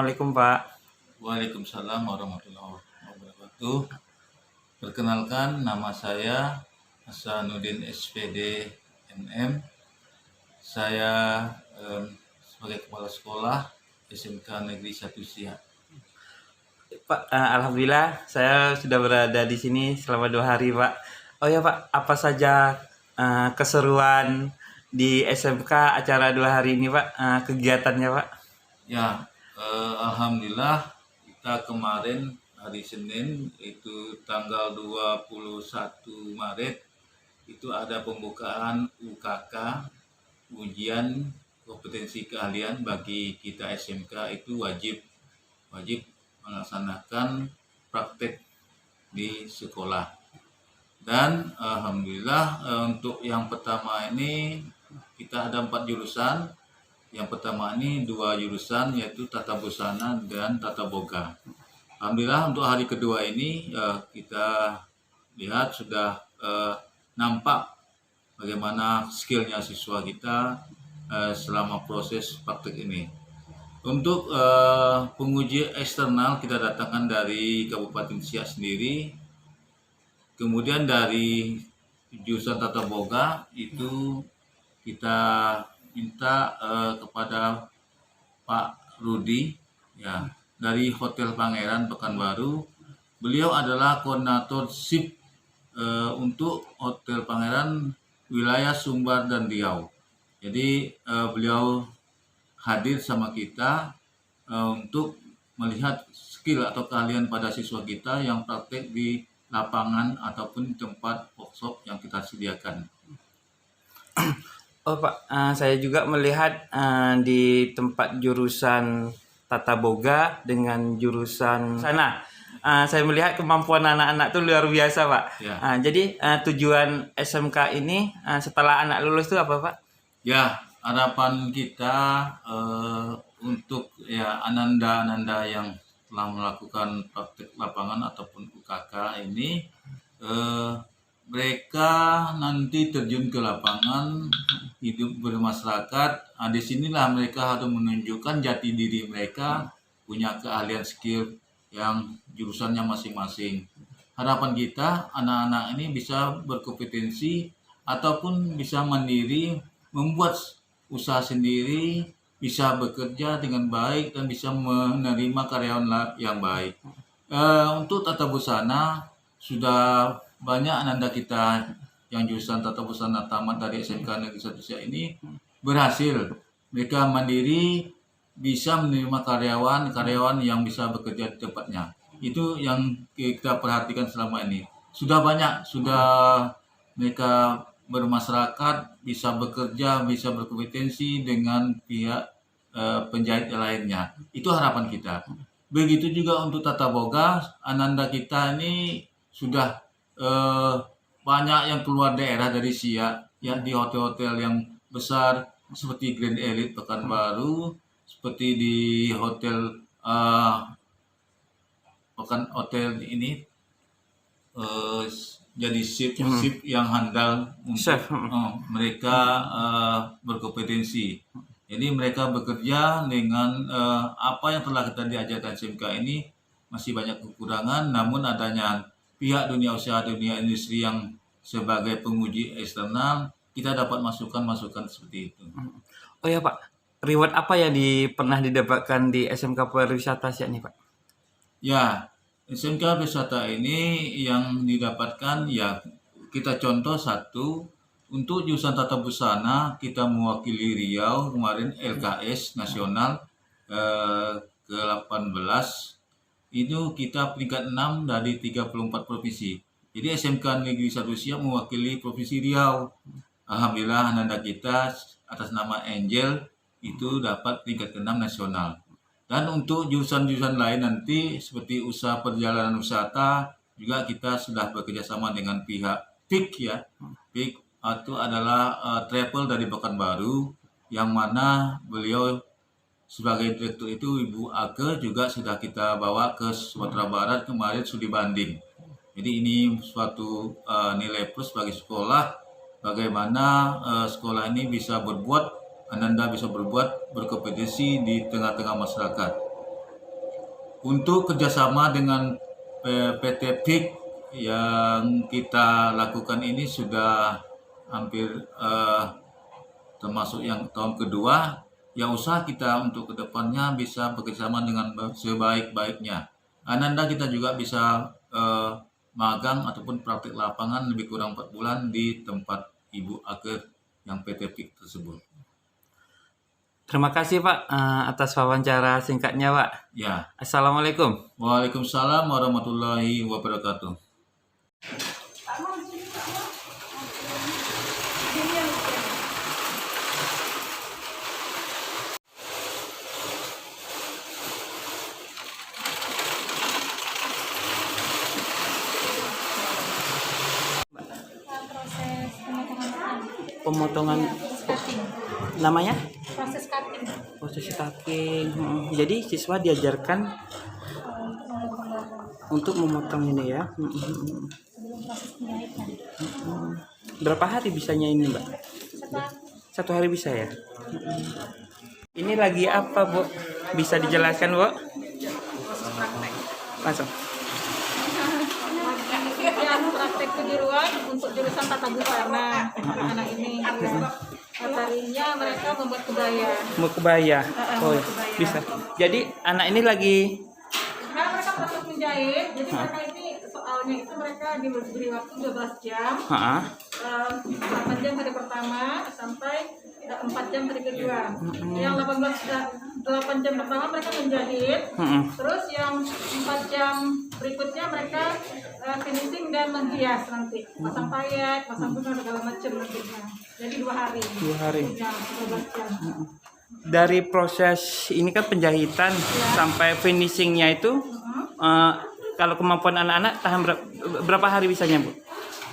Assalamualaikum Pak. Waalaikumsalam warahmatullahi wabarakatuh. Perkenalkan, nama saya Hasanuddin SPD MM. Saya sebagai kepala sekolah SMK Negeri 1 Siak. Pak, alhamdulillah saya sudah berada di sini selama 2 hari Pak. Oh ya Pak, apa saja keseruan di SMK acara 2 hari ini Pak, kegiatannya Pak? Ya, alhamdulillah kita kemarin hari Senin itu tanggal 21 Maret itu ada pembukaan UKK, ujian kompetensi keahlian bagi kita SMK. Itu wajib melaksanakan praktek di sekolah. Dan alhamdulillah untuk yang pertama ini kita ada 4 jurusan. Yang pertama ini 2 jurusan, yaitu Tata Busana dan Tata Boga. Alhamdulillah untuk hari kedua ini kita lihat sudah nampak bagaimana skillnya siswa kita selama proses praktek ini. Untuk penguji eksternal kita datangkan dari Kabupaten Siak sendiri. Kemudian dari jurusan Tata Boga itu kita minta kepada Pak Rudi ya dari Hotel Pangeran Pekanbaru. Beliau adalah koordinator SIP untuk Hotel Pangeran wilayah Sumbar dan Riau. Jadi beliau hadir sama kita untuk melihat skill atau keahlian pada siswa kita yang praktek di lapangan ataupun tempat workshop yang kita sediakan. Oh Pak, saya juga melihat di tempat jurusan Tata Boga dengan jurusan sana. Saya melihat kemampuan anak-anak itu luar biasa Pak. Ya. Jadi tujuan SMK ini setelah anak lulus itu apa Pak? Ya, harapan kita untuk ya ananda-ananda yang telah melakukan praktek lapangan ataupun UKK ini, mereka nanti terjun ke lapangan, hidup bermasyarakat. Di sinilah mereka harus menunjukkan jati diri mereka, punya keahlian skill yang jurusannya masing-masing. Harapan kita anak-anak ini bisa berkompetensi ataupun bisa mandiri, membuat usaha sendiri, bisa bekerja dengan baik dan bisa menerima karyawan yang baik. Untuk Tata Busana sudah banyak ananda kita yang jurusan Tata Busana tamat dari SMK Negeri 1 Siak ini berhasil. Mereka mandiri, bisa menerima karyawan yang bisa bekerja di tempatnya. Itu yang kita perhatikan selama ini. Sudah banyak, sudah mereka bermasyarakat, bisa bekerja, bisa berkompetensi dengan pihak penjahit lainnya. Itu harapan kita. Begitu juga untuk Tata Boga, ananda kita ini sudah banyak yang keluar daerah dari Siak, ya di hotel-hotel yang besar seperti Grand Elite Pekanbaru, seperti di hotel hotel ini jadi sip yang handal untuk mereka berkompetensi. Jadi mereka bekerja dengan apa yang telah kita diajarkan SMK ini masih banyak kekurangan, namun adanya pihak dunia usaha, dunia industri yang sebagai penguji eksternal, kita dapat masukan-masukan seperti itu. Oh ya Pak, reward apa yang pernah didapatkan di SMK Pariwisata Siak nih Pak? Ya, SMK Pariwisata ini yang didapatkan ya kita contoh satu, untuk jurusan Tata Busana kita mewakili Riau kemarin LKS nasional ke-18. Itu kita peringkat 6 dari 34 provinsi. Jadi SMK Negeri 1 Siak mewakili Provinsi Riau. Alhamdulillah ananda kita atas nama Angel itu dapat peringkat ke-6 nasional. Dan untuk jurusan-jurusan lain nanti seperti usaha perjalanan wisata juga kita sudah bekerjasama dengan pihak PIK ya. PIK itu adalah travel dari Pekanbaru, yang mana beliau sebagai direktur itu Ibu Ake juga sudah kita bawa ke Sumatera Barat kemarin studi banding. Jadi ini suatu nilai plus bagi sekolah, bagaimana sekolah ini bisa berbuat, ananda bisa berbuat berkompetensi di tengah-tengah masyarakat. Untuk kerjasama dengan PT PIK yang kita lakukan ini sudah hampir termasuk yang tahun kedua. Yang usaha kita untuk kedepannya bisa bekerjasama dengan sebaik-baiknya. Ananda kita juga bisa magang ataupun praktik lapangan lebih kurang 4 bulan di tempat Ibu Aker yang PT PIK tersebut. Terima kasih Pak atas wawancara singkatnya Pak. Ya, Assalamualaikum. Waalaikumsalam warahmatullahi wabarakatuh. Proses pemotongan Pemotongan cutting. namanya? Proses cutting Proses cutting. Jadi siswa diajarkan untuk memotong ini ya. sebelum proses penjahitan. Berapa hari bisanya ini Mbak? Setelah 1 hari bisa ya? Ini lagi apa Bu? Bisa dijelaskan Bu? Langsung. yang praktek kejuruan untuk jurusan tata busana anak ini. Materinya mereka membuat kebaya. Mau kebaya. Oh, mau kebaya. bisa. Jadi anak ini lagi Nah, mereka proses menjahit. Jadi mereka ini soalnya itu mereka diberi waktu 12 jam. 8 jam hari pertama sampai 4 jam hari kedua. Yang 8 jam pertama mereka menjahit. Terus yang 4 jam berikutnya mereka finishing dan menghias nanti. Pasang payet, pasang bunga segala macam nantinya. Jadi 2 hari. 2 hari. Jam, 12 jam. Dari proses ini kan penjahitan sampai finishingnya itu kalau kemampuan anak-anak tahan berapa hari bisanya Bu?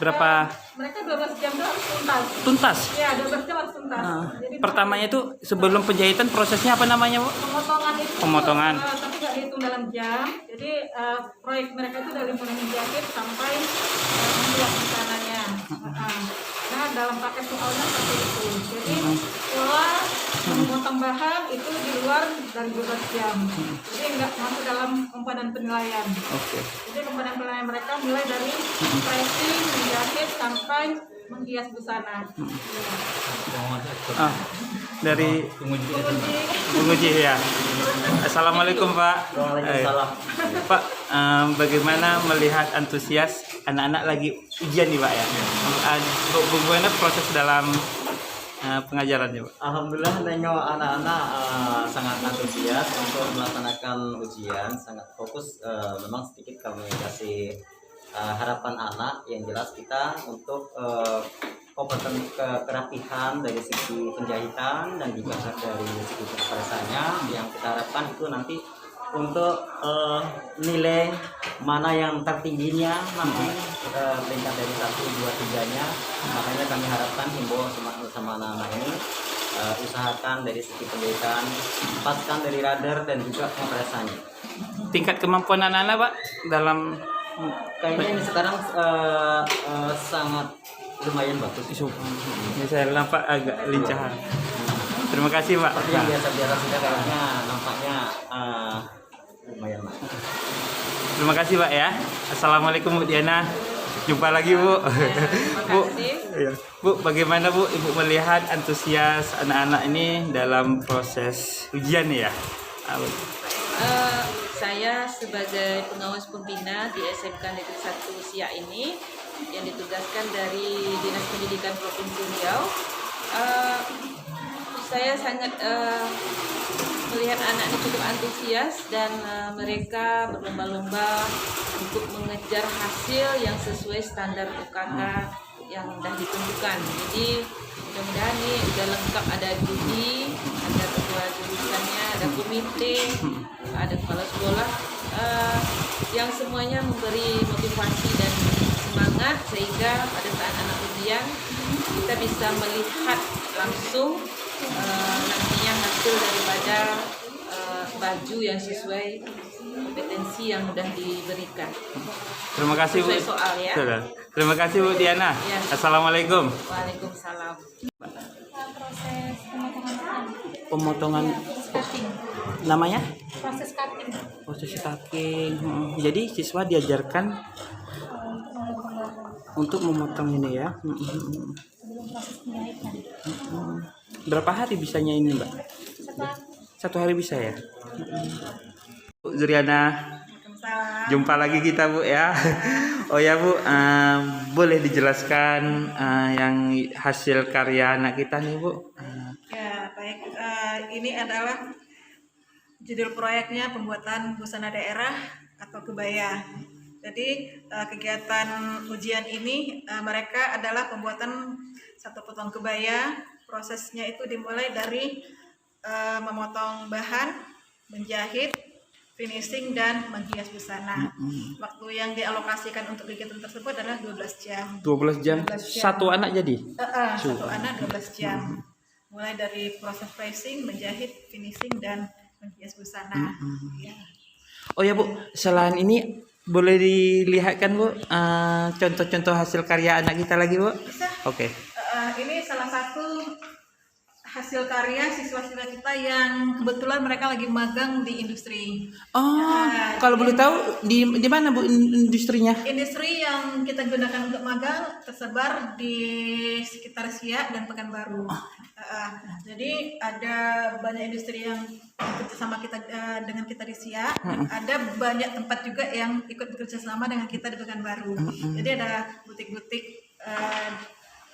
Berapa Mereka 12 jam itu harus tuntas. tuntas? Ya, 12 jam harus tuntas. Jadi Pertamanya itu sebelum penjahitan prosesnya apa namanya Bu? pemotongan itu Pemotongan. tapi nggak dihitung dalam jam. Jadi proyek mereka itu dari mulai menjahit sampai membuat busananya. Nah, dalam paket soalnya seperti itu. Jadi pola memotong bahan itu di luar dari 12 jam. Jadi nggak masuk dalam komponen penilaian. Oke. Jadi komponen penilaian mereka mulai dari pressing, menjahit sampai menghias busana. Dari Penguji penguji ya. Assalamualaikum Pak. Waalaikumsalam. Pak, bagaimana melihat antusias anak-anak lagi ujian nih Pak ya? Bagaimana proses dalam pengajarannya Pak? Alhamdulillah nengok anak-anak sangat antusias untuk melaksanakan ujian, sangat fokus. Memang sedikit kami kasih harapan anak yang jelas kita untuk kompeten kerapihan dari segi penjahitan dan juga dari segi kepresanya yang kita harapkan itu nanti untuk nilai mana yang tertingginya nanti peringkat dari 1, 2, 3-nya. Makanya kami harapkan himbau sama anak-anak ini usahakan dari segi penjahitan, paskan dari radar dan juga kompresanya. Tingkat kemampuan anak-anak Pak dalam Kayaknya ini sekarang sangat lumayan bagus. ini saya nampak agak lincahan. Terima kasih Pak. Tapi yang biasa-biasa sudah kayaknya nampaknya lumayan lah. Terima kasih Pak ya. Assalamualaikum Bu Diana. Jumpa lagi Bu. Bu, iya. Bu, bagaimana Bu Ibu melihat antusias anak-anak ini dalam proses ujian ya? Saya sebagai pengawas pembina di SMK Negeri 1 Siak ini yang ditugaskan dari Dinas Pendidikan Provinsi Riau, saya sangat melihat anak ini cukup antusias dan mereka berlomba-lomba untuk mengejar hasil yang sesuai standar UKK yang sudah ditentukan. Jadi mudah-mudahan ini sudah lengkap, ada juri, ada ketua jurusannya, ada komite, ada kepala sekolah yang semuanya memberi motivasi dan semangat sehingga pada saat anak ujian kita bisa melihat langsung nantinya hasil daripada baju yang sesuai kompetensi yang sudah diberikan. Terima kasih Bu. Sesuai soal ya. Terima kasih Bu Diana. Ya. Assalamualaikum. Waalaikumsalam. proses pemotongan Pemotongan cutting. namanya? Proses cutting Proses cutting. Jadi siswa diajarkan untuk memotong ini ya. Berapa hari bisanya ini, Mbak? Satu hari bisa ya. Bu Zuriana, jumpa lagi kita Bu ya. Oh ya Bu, boleh dijelaskan yang hasil karya anak kita nih Bu? Ya, baik. Ini adalah judul proyeknya pembuatan busana daerah atau kebaya. Jadi kegiatan ujian ini mereka adalah pembuatan satu potong kebaya. Prosesnya itu dimulai dari memotong bahan, menjahit, finishing, dan menghias busana. Waktu yang dialokasikan untuk kegiatan tersebut adalah 12 jam. 12 jam. 12 jam. Satu anak jadi? Satu anak 12 jam. Mulai dari proses pressing, menjahit, finishing, dan menghias busana. Ya. Oh ya Bu, selain ini boleh dilihatkan Bu contoh-contoh hasil karya anak kita lagi Bu? Bisa. Oke. Ini salah satu hasil karya siswa-siswa kita yang kebetulan mereka lagi magang di industri. Oh, kalau boleh tahu di mana Bu industrinya? Industri yang kita gunakan untuk magang tersebar di sekitar Siak dan Pekanbaru. Jadi ada banyak industri yang bekerjasama kita dengan kita di Siak. Ada banyak tempat juga yang ikut bekerjasama dengan kita di Pekanbaru. Jadi ada butik-butik,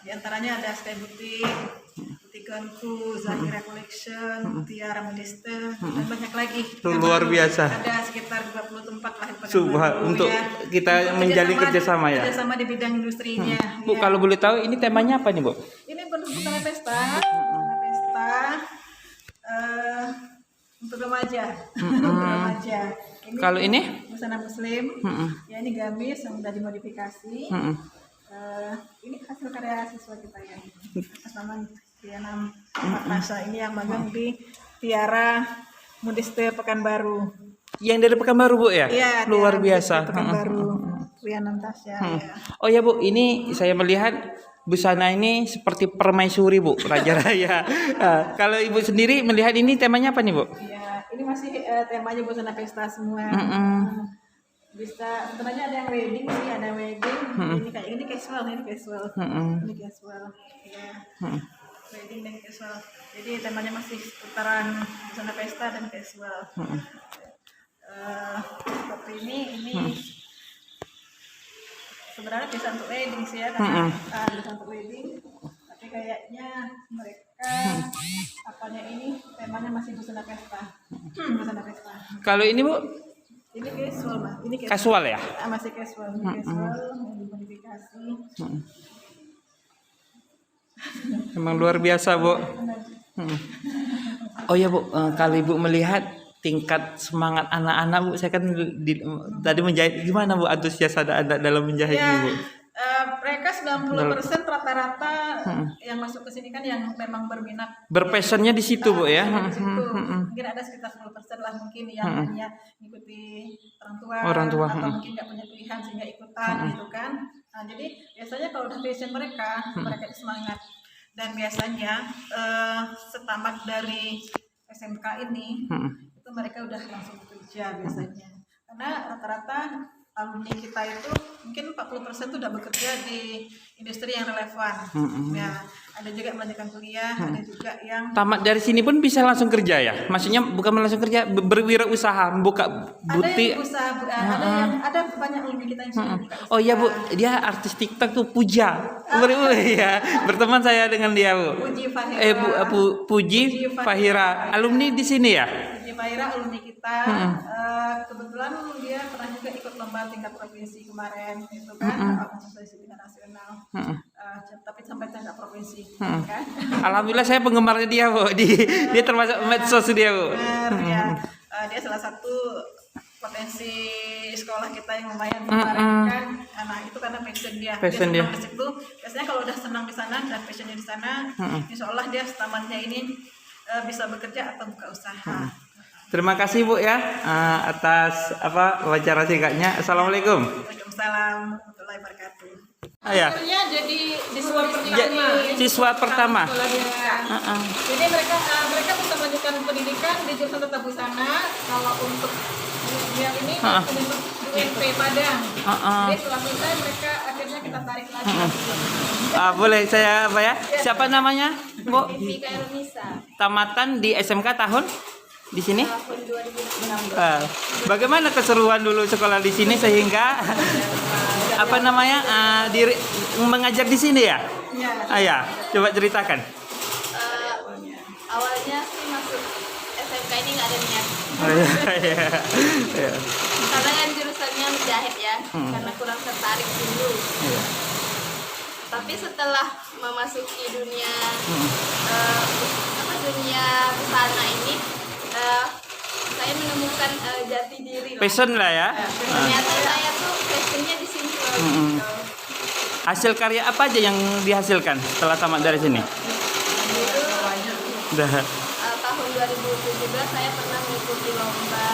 di antaranya ada Sky Boutique, Boutique Gonku, Zahira Collection, Tiara Modeste, dan banyak lagi. Luar biasa. Ada sekitar 20 tempat lah di Pekanbaru. Subhan, untuk kita menjalin kerjasama ya. Kerjasama di bidang industrinya. Bu, kalau boleh tahu ini temanya apa nih Bu? Ini busana pesta, busana pesta untuk remaja, untuk remaja. Kalau ini? Busana muslim, ya ini gamis yang sudah dimodifikasi. Ini hasil karya siswa kita ya. Atas nama Triana Natasha ini yang magang di Tiara Modeste Pekanbaru. Yang dari Pekanbaru Bu ya? Iya, Luar Tiara biasa. Modeste Pekanbaru. Triana Natasha. Ya. Oh ya Bu, ini saya melihat busana ini seperti permaisuri Bu, Raja Raya. Kalau Ibu sendiri melihat ini temanya apa nih Bu? Ya, ini masih temanya busana pesta semua. Bisa sebenarnya ada yang wedding sih, ada wedding. Ini casual, ini casual. Ini casual. Ya. Wedding dan casual. Jadi temanya masih seputaran busana pesta dan casual. Seperti ini sebenarnya bisa untuk wedding sih ya, karena bisa untuk wedding. Tapi kayaknya mereka ini temanya masih busana pesta. Busana pesta. Kalau ini Bu? Ini casual, Mbak. Ini Casual ya? Masih casual, ini casual, yang dimodifikasi. Emang luar biasa Bu. Oh ya Bu, kalau Ibu melihat tingkat semangat anak-anak Bu, saya kan tadi menjahit, gimana Bu antusias anak-anak dalam menjahit Ya, ini Bu? mereka 90% rata-rata yang masuk ke sini kan yang memang berminat. Berpassionnya di situ Bu ya? Di situ. Mungkin ada sekitar 10% lah mungkin yang hanya mengikuti orang tua atau mungkin nggak punya pilihan sehingga ikutan gitu kan. Nah jadi biasanya kalau udah passion mereka itu semangat, dan biasanya setamat dari SMK ini itu mereka udah langsung bekerja biasanya, karena rata-rata alumni kita itu mungkin 40% itu udah bekerja di industri yang relevan. Ya, ada juga yang melanjutkan kuliah, ada juga yang Tamat dari sini pun bisa langsung kerja ya? Maksudnya bukan langsung kerja, berwirausaha, buka butik. ada yang usaha, ada banyak alumni kita yang sudah buka usaha. Oh iya Bu, dia artis TikTok tuh Puja. Ya, berteman saya dengan dia Bu. Puji Fahira. Puji Fahira, alumni di sini ya? Puji Fahira alumni kita. Kebetulan dia pernah juga ikut lomba tingkat provinsi kemarin itu kan, organisasi tingkat nasional. Tapi sampai tingkat provinsi kan. Alhamdulillah saya penggemarnya dia Bu. Dia termasuk medsos dia Bu. Ya, dia salah satu potensi sekolah kita yang lumayan kemarin kan. Nah itu karena passion dia. Passion dia. Senang di situ. Biasanya kalau udah senang di sana dan passionnya di sana, insya Allah dia setamatnya ini bisa bekerja atau buka usaha. Terima kasih Bu ya atas wawancara singkatnya. Assalamualaikum. Waalaikumsalam warahmatullahi wabarakatuh. Ya. Akhirnya jadi siswa Siswa pertama. sekolah biasa. Jadi mereka bisa melanjutkan pendidikan di jurusan tata busana. Kalau untuk yang ini untuk UNP Padang. Jadi setelah selesai mereka akhirnya kita tarik lagi. Boleh saya apa ya? Siapa namanya, Bu? Vivi Kairunisa, Tamatan di SMK tahun di sini? tahun 2016. Bagaimana keseruan dulu sekolah di sini sehingga apa namanya mengajar di sini ya? Ya. Ya, coba ceritakan. Awalnya sih masuk SMK ini nggak ada niat, Iya. karena kan jurusannya jahit ya, karena kurang tertarik dulu. Tapi setelah memasuki dunia dunia busana ini, saya menemukan jati diri lah. Passion lah ya. Ternyata saya tuh passionnya di sini loh. Gitu. Hasil karya apa aja yang dihasilkan setelah tamat dari sini? Udah. Tahun 2017 saya pernah mengikuti lomba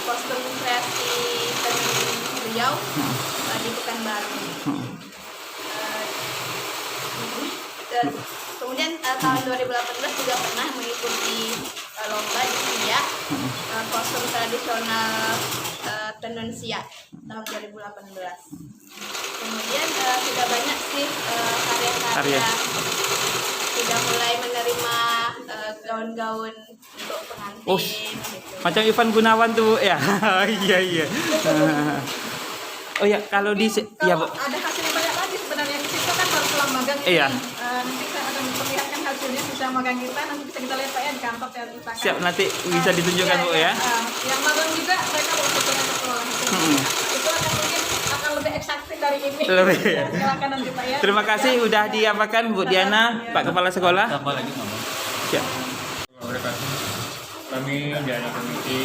kostum kreasi tenun Riau di Pekanbaru. Dan kemudian tahun 2018 juga pernah mengikuti lomba di Siak, kostum tradisional tenun Siak tahun 2018. Kemudian sudah banyak sih karya-karya, sudah mulai menerima gaun-gaun untuk pengantin. Gitu. Macam Ivan Gunawan tuh ya. Iya. Oh ya, kalau di ya, Bu. Ada hasil yang banyak lagi sebenarnya di situ kan baru pulang magang ini. Iya. Nanti saya akan memperlihatkan hasilnya bisa magang kita, nanti bisa kita lihat Pak ya di kantor saya letakkan. Siap, nanti bisa ditunjukkan Bu ya. Yang magang juga mereka mau sekolah itu akan lebih eksaktif dari ini. Lebih. Silakan nanti Pak ya. Terima kasih udah diapakan Bu Diana, Pak Kepala Sekolah. Tambah lagi ngomong. Siap. Kami dari komite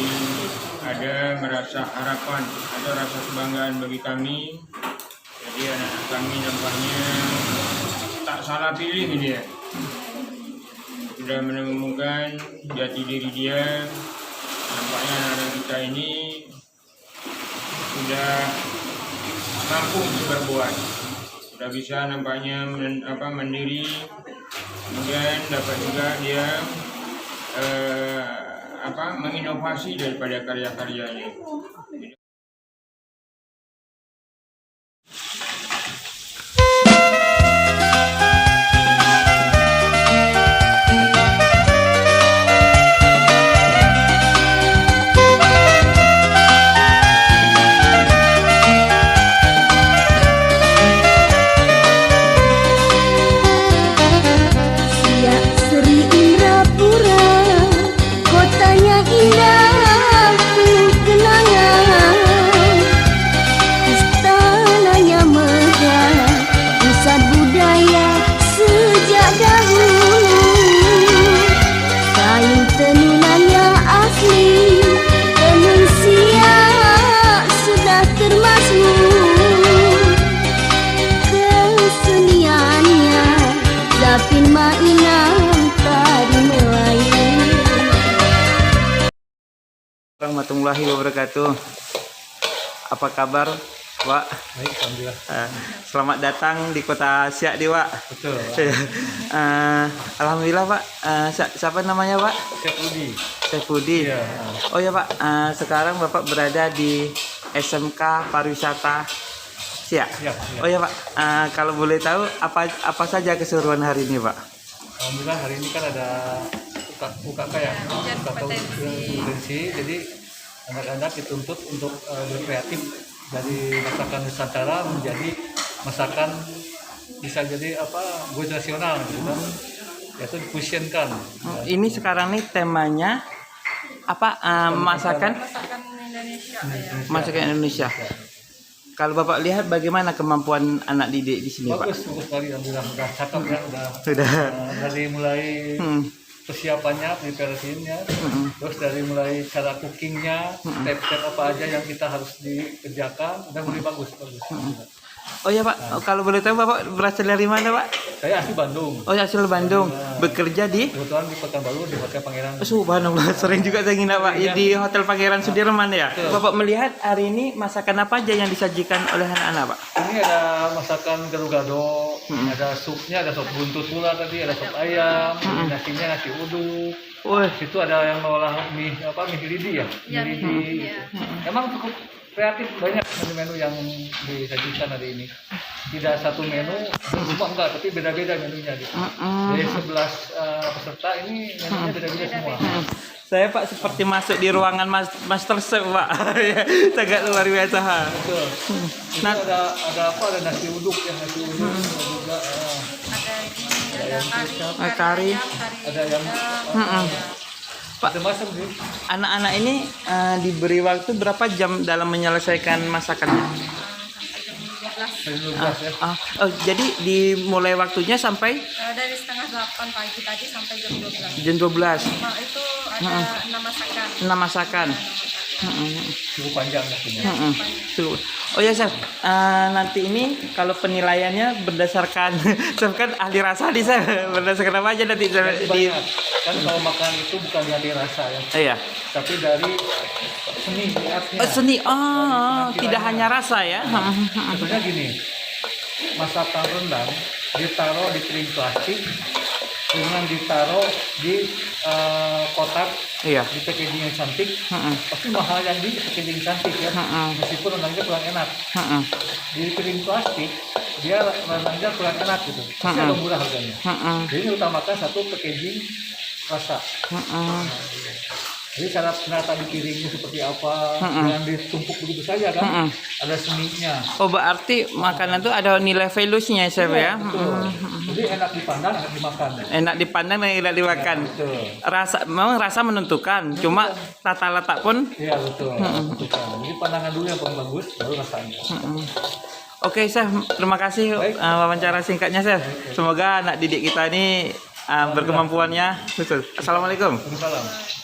ada merasa harapan, ada rasa kebanggaan bagi kami. Jadi anak-anak kami nampaknya tak salah pilih dia. Sudah menemukan jati diri dia. Nampaknya anak-anak kita ini sudah mampu untuk berbuat. Sudah bisa nampaknya mandiri. Kemudian dapat juga dia menginovasi daripada karya-karyanya. Siak Seri Indrapura, kotanya indah penuh kenangan. Istananya megah, pusat budaya sejak dahulu. Kain tenunannya asli, tenun Siak sudah termasyhur. Keseniannya Zapin mainan tari Melayu. Warahmatullahi wabarakatuh. Apa kabar, Pak? Baik, alhamdulillah. Selamat datang di Kota Siak, di Pak. Betul. Alhamdulillah, Pak. Siapa namanya, Pak? Chef Udi. Sefudi. Iya. Oh ya, Pak. Sekarang Bapak berada di SMK Pariwisata Siak. Iya. Oh ya, Pak. Kalau boleh tahu apa saja keseruan hari ini, Pak? Alhamdulillah hari ini kan ada UKK ya, kompetensi. Jadi anak-anak dituntut untuk berkreatif dari masakan Nusantara menjadi masakan bisa jadi go nasional gitu kan. Yaitu difusionkan. Ini sekarang nih temanya apa? Masakan Indonesia. masakan Indonesia. Kalau Bapak lihat bagaimana kemampuan anak didik di sini, Pak? Bagus sekali, alhamdulillah udah cakep ya, udah Sudah. dari mulai Hmm. persiapannya, preparasinya, terus dari mulai cara cookingnya, step-step apa aja yang kita harus dikerjakan, udah mulai bagus. Oh ya Pak, kalau boleh tahu Bapak berasal dari mana Pak? Saya asli Bandung. Oh asal Bandung, bekerja di? Kebetulan di Pekanbaru di Hotel Pangeran. Subhanallah, sering juga saya nginap Pak di Hotel Pangeran Sudirman ya. Bapak melihat hari ini masakan apa aja yang disajikan oleh anak-anak Pak? Ini ada masakan gado-gado, ada supnya, ada sop buntut pula tadi, ada sop ayam, nasinya nasi uduk. Wah, Situ ada yang mengolah mie lidi ya, mie lidi. Emang cukup kreatif, banyak menu-menu yang disajikan hari ini. Tidak satu menu, semua enggak, tapi beda-beda menunya gitu. Dari 11 peserta ini menunya beda-beda semua. saya Pak seperti masuk di ruangan Master Chef Pak. Sangat luar biasa. Betul. Itu Nah, ada apa? Ada nasi uduk ya, nasi uduk ada juga. Ada kari. Ada yang Pak. macam-macam sih. Anak-anak ini diberi waktu berapa jam dalam menyelesaikan masakannya? Dari 12 ya. Oh, jadi dimulai waktunya sampai Dari setengah 8 pagi tadi sampai jam 12. jam 12. Itu ada 6 masakan. 6 masakan. Cukup panjang waktunya. Tuh. Oh ya Chef, nanti ini kalau penilaiannya berdasarkan Chef kan ahli rasa nih Chef, berdasarkan apa aja nanti Jadi di banyak. Kan kalau makan itu bukan dari rasa ya, iya. tapi dari seni artnya. Oh, seni. Oh, tidak hanya rasa ya. Contohnya gini, masakan rendang ditaruh di piring plastik, dengan ditaruh di kotak, Iya. di packaging yang cantik, pasti mahal yang di packaging cantik ya, meskipun rendangnya kurang enak. Di piring plastik dia rendangnya kurang enak gitu, pasti agak murah harganya. Jadi utamakan satu packaging rasa. Jadi cara penata di piringnya seperti apa, jangan ditumpuk begitu saja kan, ada seninya. Oh, berarti makanan itu ada nilai values-nya Chef ya. Betul. Jadi enak dipandang, enak dimakan. Enak dipandang dan enak dimakan. Betul. Rasa memang rasa menentukan, cuma tata letak pun. Iya betul. Jadi pandangan dulu yang paling bagus, baru rasanya. Oke Chef, terima kasih wawancara singkatnya Chef. Semoga anak didik kita ini berkemampuannya. Betul. Assalamualaikum. Waalaikumsalam.